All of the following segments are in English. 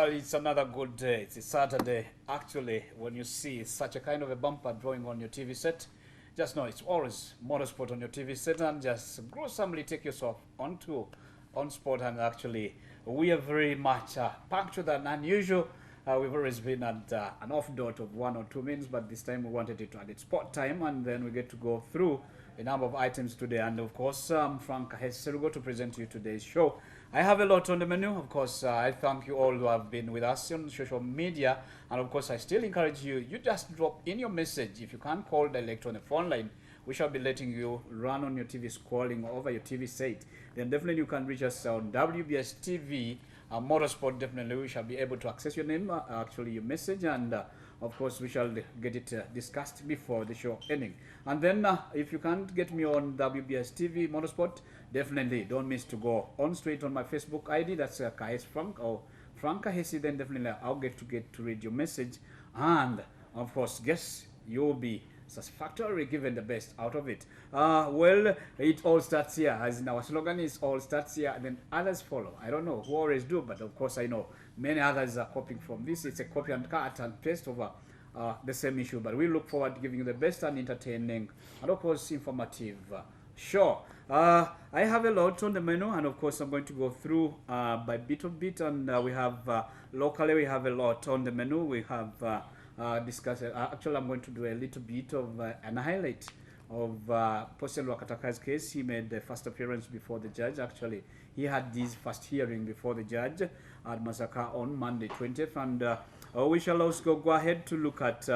Well, it's another good day. It's a Saturday. Actually, when you see such a kind of a bumper drawing on your TV set, just know it's always motorsport on your TV set, and just gruesomely take yourself onto on sport. And actually, we are very much punctual than unusual. We've always been at an off dot of 1 or 2 minutes, but this time we wanted it at its sport time, and then we get to go through a number of items today. And of course, Frank Kaheesi to present you today's show. I have a lot on the menu. Of course, I thank you all who have been with us on social media. And of course, I still encourage you, you just drop in your message. If you can't call direct on the phone line, we shall be letting you run on your TV scrolling over your TV set. Then definitely you can reach us on WBS TV, Motorsport. Definitely we shall be able to access your name, actually your message, and of course, we shall get it discussed before the show ending. And then, if you can't get me on WBS TV Motorsport, definitely don't miss to go on straight on my Facebook ID. That's Kaheesi Frank or Frank Kaheesi. Then definitely I'll get to read your message, and of course, guess you'll be satisfactory given the best out of it. Well, it all starts here, as in our slogan is all starts here, and then others follow. I don't know who always do, but of course I know many others are copying from this. It's a copy and cut and paste over the same issue, but we look forward to giving you the best and entertaining and of course informative show. I have a lot on the menu, and of course I'm going to go through by bit of bit, and we have locally we have a lot on the menu. We have discuss. Actually, I'm going to do a little bit of an highlight of Posel Wakataka's case. He made the first appearance before the judge. Actually, he had his first hearing before the judge at Masaka on Monday 20th. And we shall also go ahead to look at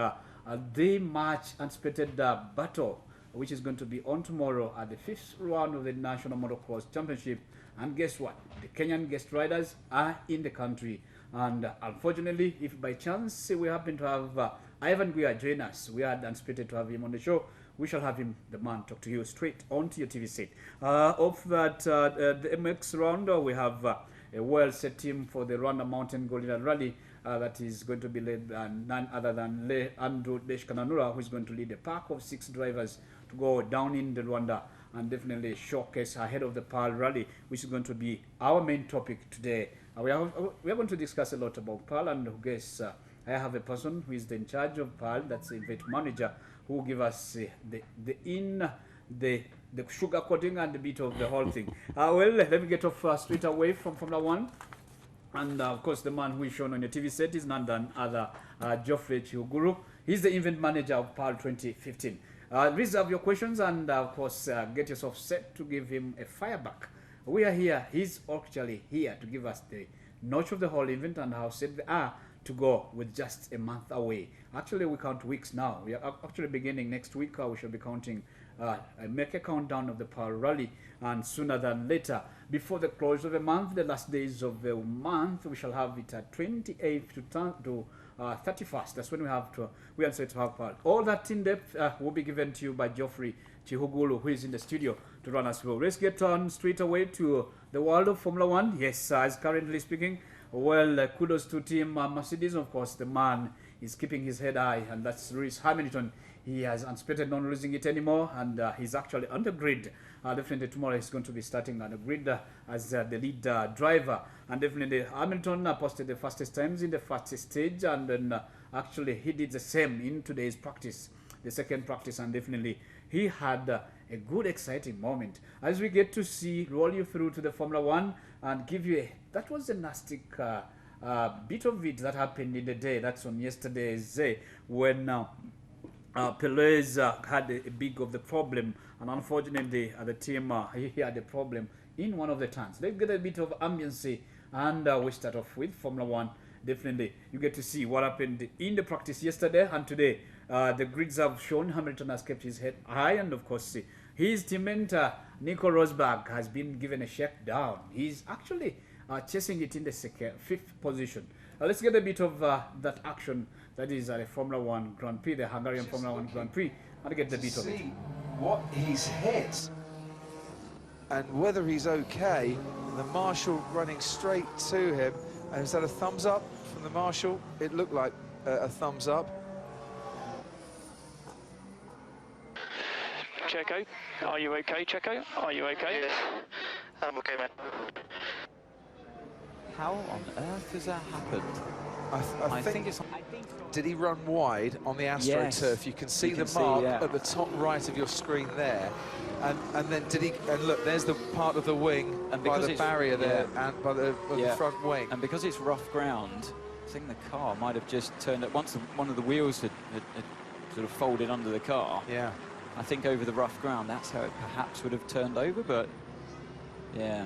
the much anticipated battle, which is going to be on tomorrow at the 5th round of the National Motocross Championship. And guess what? The Kenyan guest riders are in the country. And unfortunately, if by chance we happen to have Ivan Guia join us, we had anticipated to have him on the show. We shall have him, the man, talk to you straight onto your TV set. Of that, the MX round, we have a well-set team for the Rwanda Mountain Golden Rally that is going to be led by none other than Andrew Deshkananura, who is going to lead a pack of 6 drivers to go down in the Rwanda and definitely showcase ahead of the Pearl Rally, which is going to be our main topic today. We are going to discuss a lot about Pearl, and I guess I have a person who is in charge of Pearl, that's the event manager, who will give us the sugar coating and the bit of the whole thing. Well, let me get off straight away from Formula One. And of course, the man who is shown on your TV set is none other Geoffrey Chihuguru. He's the event manager of Pearl 2015. Reserve your questions and of course get yourself set to give him a fireback. We are here, he's actually here to give us the notch of the whole event and how set they are to go with just a month away. Actually, we count weeks now. We are actually beginning next week. We shall be counting, make a countdown of the Pearl Rally, and sooner than later, before the close of the month, the last days of the month, we shall have it at 28th to 31st. That's when we are set to have Pearl. All that in depth will be given to you by Geoffrey Chihugulu, who is in the studio to run us through. Let's get on straight away to the world of Formula One. Yes, as currently speaking, well, kudos to Team Mercedes. Of course, the man is keeping his head high, and that's Lewis Hamilton. He has anticipated not losing it anymore, and he's actually on the grid. Definitely tomorrow he's going to be starting on the grid as the lead driver. And definitely Hamilton posted the fastest times in the fastest stage, and then actually he did the same in today's practice, the second practice, and definitely he had a good, exciting moment. As we get to roll you through to the Formula One and give you that was a nasty bit of it that happened in the day. That's on yesterday's day when Perez had a big of the problem, and unfortunately the team he had a problem in one of the turns. Let's get a bit of ambience, and we start off with Formula One. Definitely, you get to see what happened in the practice yesterday and today. The grids have shown Hamilton has kept his head high, and of course, his teammate Nico Rosberg has been given a shakedown. He's actually chasing it in the fifth position. Let's get a bit of that action that is at a Formula One Grand Prix, the Hungarian Formula One Grand Prix, and get the bit of it. See what he's hit and whether he's okay. The marshal running straight to him. And is that a thumbs up from the marshal? It looked like a thumbs up. Checo, are you okay, Checo? Are you okay? Yes, I'm okay, man. How on earth has that happened? I think it's... Did he run wide on the AstroTurf? Yes. You can see You can the mark see, yeah. at the top right of your screen there. And then did he... And look, there's the part of the wing and by the barrier there and by the front wing. And because it's rough ground, I think the car might have just turned up. Once one of the wheels had sort of folded under the car. Yeah. I think over the rough ground, that's how it perhaps would have turned over, but yeah.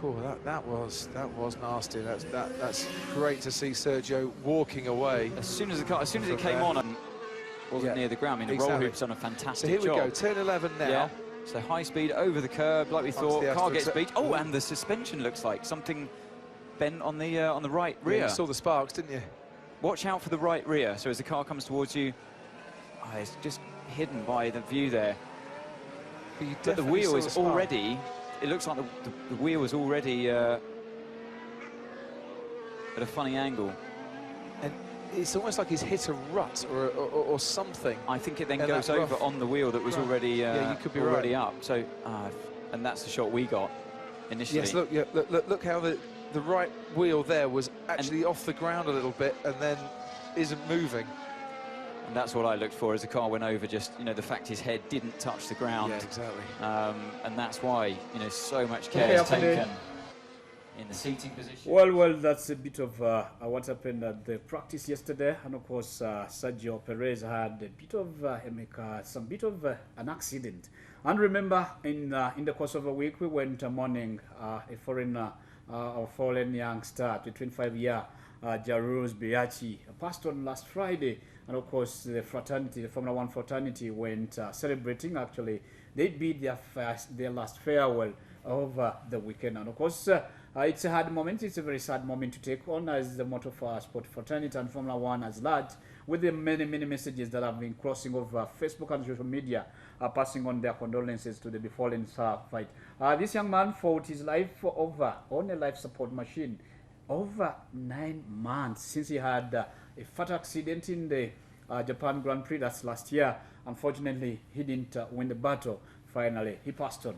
Oh, that was nasty. That's great to see Sergio walking away. As soon as it came on and wasn't near the ground. I mean, the roll hoop's done a fantastic job. So here we go, turn 11 now. Yeah. So high speed over the curb, like we thought. Car gets beat. Oh, and the suspension looks like something bent on the right rear. Yeah, you saw the sparks, didn't you? Watch out for the right rear. So as the car comes towards you, it's just hidden by the view there. But the wheel is already. It looks like the wheel is already at a funny angle. And it's almost like he's hit a rut or something. I think it then goes over on the wheel that was already yeah, you could be already up. So and that's the shot we got initially. Yes, look, look how the right wheel there was actually off the ground a little bit and then isn't moving. And that's what I looked for as the car went over, just, you know, the fact his head didn't touch the ground. Yeah, exactly. And that's why, you know, so much care is taken in the seating position. Well, that's a bit of what happened at the practice yesterday. And of course, Sergio Perez had a bit of an accident. And remember, in the course of a week, we went mourning a fallen youngster, the 25-year Jules Bianchi, passed on last Friday. And of course, the Formula One fraternity went celebrating. Actually, they beat their last farewell over the weekend. And of course, it's a hard moment. It's a very sad moment to take on as the motorsport fraternity and Formula One as large, with the many messages that have been crossing over Facebook and social media, passing on their condolences to the befallen fight. This young man fought his life on a life support machine over 9 months since he had a fatal accident in the Japan Grand Prix. That's last year. Unfortunately, he didn't win the battle. Finally, he passed on.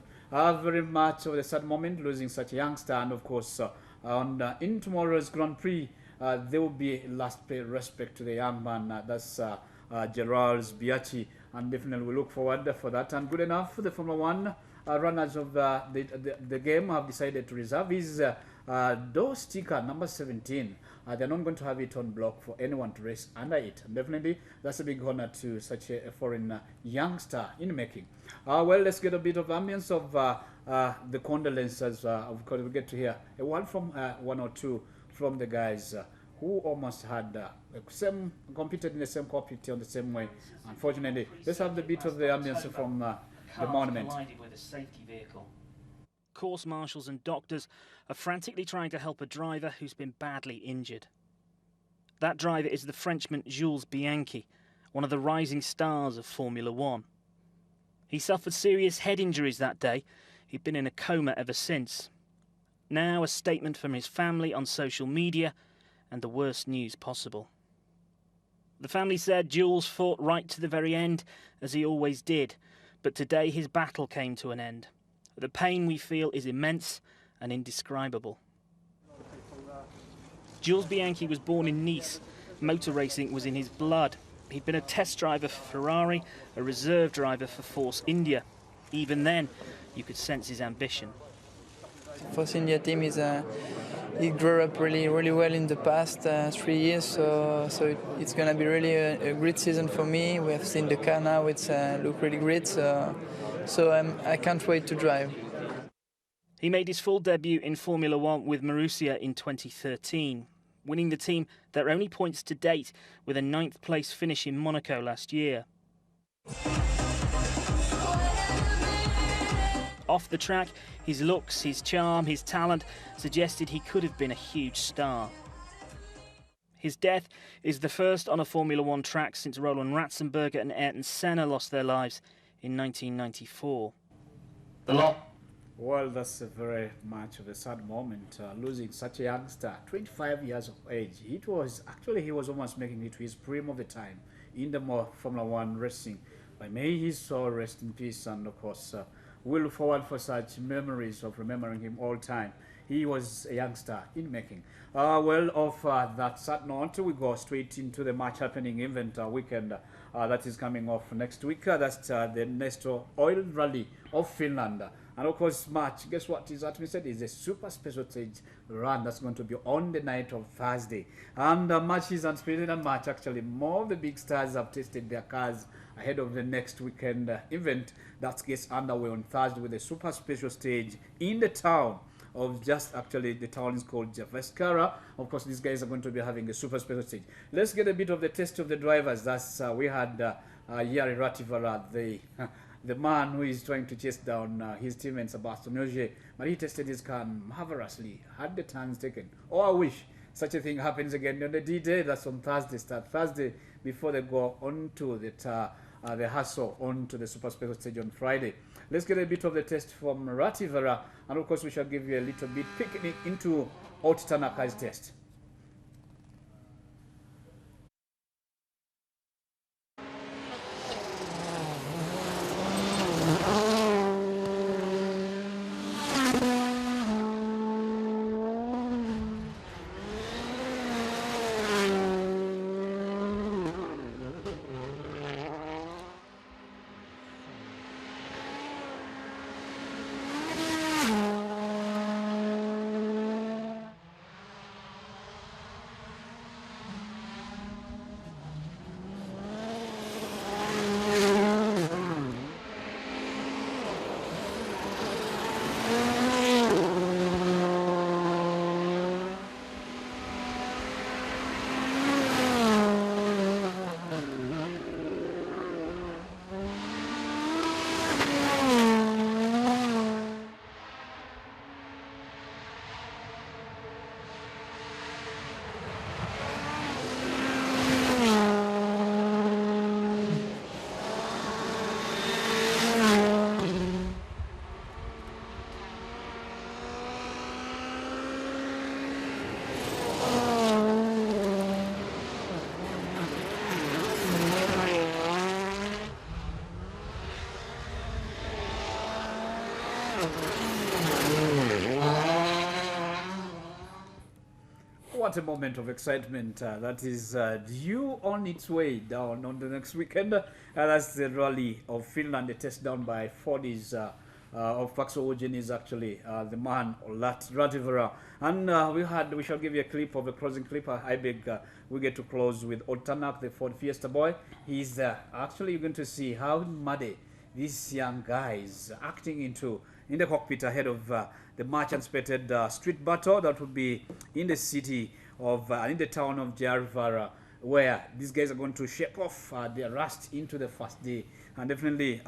Very much of a sad moment, losing such a youngster. And of course, in tomorrow's Grand Prix, there will be last pay respect to the young man. That's Jules Bianchi. And definitely we look forward for that. And good enough, the Formula One runners of the game have decided to reserve his door sticker number 17. They're not going to have it on block for anyone to race under it. And definitely, that's a big honor to such a foreign youngster in making. Well, let's get a bit of ambience of the condolences. Of course, we get to hear a word from one or two from the guys who almost had competed in the same cockpit on the same way. Unfortunately, let's have the bit of the ambience from the monument. Collided with a safety vehicle. Course marshals and doctors are frantically trying to help a driver who's been badly injured. That driver is the Frenchman Jules Bianchi, one of the rising stars of Formula One. He suffered serious head injuries that day. He'd been in a coma ever since. Now a statement from his family on social media, and the worst news possible. The family said Jules fought right to the very end, as he always did, but today his battle came to an end. The pain we feel is immense and indescribable. Jules Bianchi was born in Nice. Motor racing was in his blood. He'd been a test driver for Ferrari, a reserve driver for Force India. Even then, you could sense his ambition. Force India team he grew up really well in the past 3 years, so it's going to be really a great season for me. We have seen the car now; it's look really great. So I can't wait to drive. He made his full debut in Formula One with Marussia in 2013, winning the team their only points to date with a 9th place finish in Monaco last year. Off the track, his looks, his charm, his talent suggested he could have been a huge star. His death is the first on a Formula One track since Roland Ratzenberger and Ayrton Senna lost their lives in 1994. Well, that's a very much of a sad moment, losing such a youngster, 25 years of age. He was almost making it to his prime of the time in the Formula One racing. But may his soul rest in peace, and of course, we look forward for such memories of remembering him all time he was a youngster in making. Well, off that sad note, we go straight into the match happening event weekend that is coming off next week. That's the Nestor Oil Rally of Finland. And of course, match, guess what is that we said is a super special stage run that's going to be on the night of Thursday. And the match is anticipated and match actually. More of the big stars have tested their cars ahead of the next weekend event that gets underway on Thursday with a super special stage in the town of just actually the town is called Javaskara. Of course, these guys are going to be having a super special stage. Let's get a bit of the test of the drivers. That's we had Jari Rativara, the man who is trying to chase down his teammate Sebastian Ogier, but he tested his car marvelously, had the turns taken. Oh, I wish such a thing happens again on the D-Day. That's on Thursday, start Thursday before they go on to the hustle on to the super special stage on Friday. Let's get a bit of the test from Rativara, and of course we shall give you a little bit picnic into Ot Tanaka's test. What a moment of excitement that is due on its way down on the next weekend. That's the Rally of Finland, the test down by Fordy's of Paxo Ogen is actually the man, Rativara. And we shall give you a clip of a closing clip. I beg we get to close with Otanak, the Ford Fiesta boy. He's actually going to see how muddy these young guys acting in the cockpit ahead of the much anticipated street battle that will be in the city of in the town of Jarvara, where these guys are going to shake off their rust into the first day. And definitely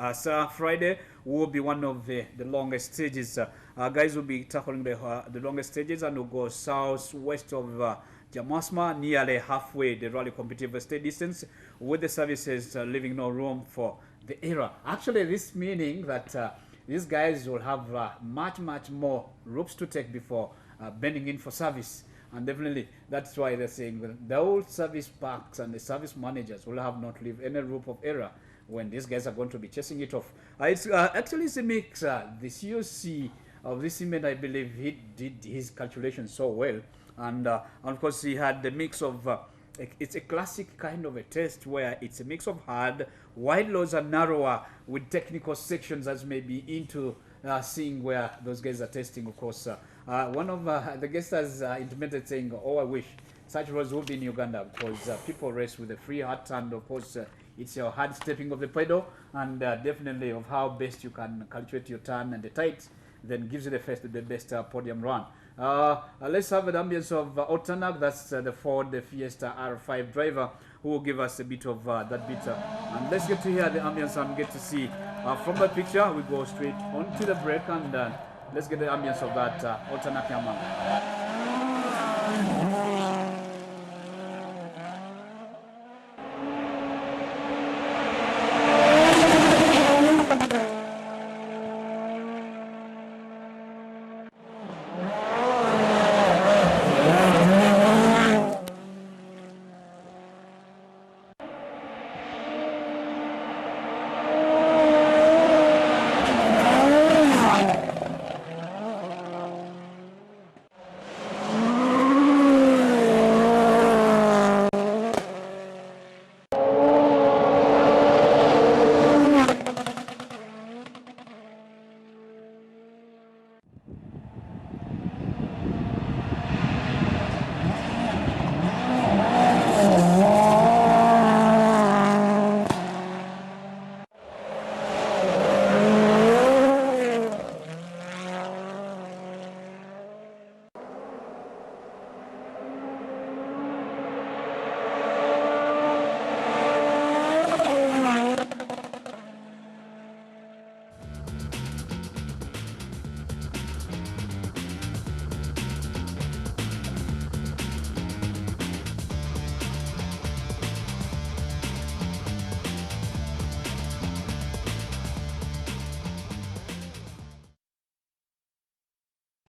Friday will be one of the longest stages. Guys will be tackling the longest stages and will go southwest of Jamasma, nearly halfway the rally competitive state distance, with the services leaving no room for the error. Actually, this meaning that these guys will have much more ropes to take before bending in for service. And definitely that's why they're saying that the old service parks and the service managers will have not leave any room of error when these guys are going to be chasing it off. It's actually it's a mix. The COC of this event, I believe he did his calculations so well, and of course he had the mix of it's a classic kind of a test where it's a mix of hard, wide loads and narrower with technical sections as maybe into seeing where those guys are testing. Of course, one of the guests has intimated saying, "Oh, I wish such roads would be in Uganda because people race with a free heart, and of course it's your hard stepping of the pedal and definitely of how best you can calculate your turn and the tight, then gives you the best podium run." Let's have the ambience of Otanak. That's the Ford Fiesta R5 driver who will give us a bit of that bit. And let's get to hear the ambience and get to see from the picture. We go straight onto the break and let's get the ambience of that Otanak young man.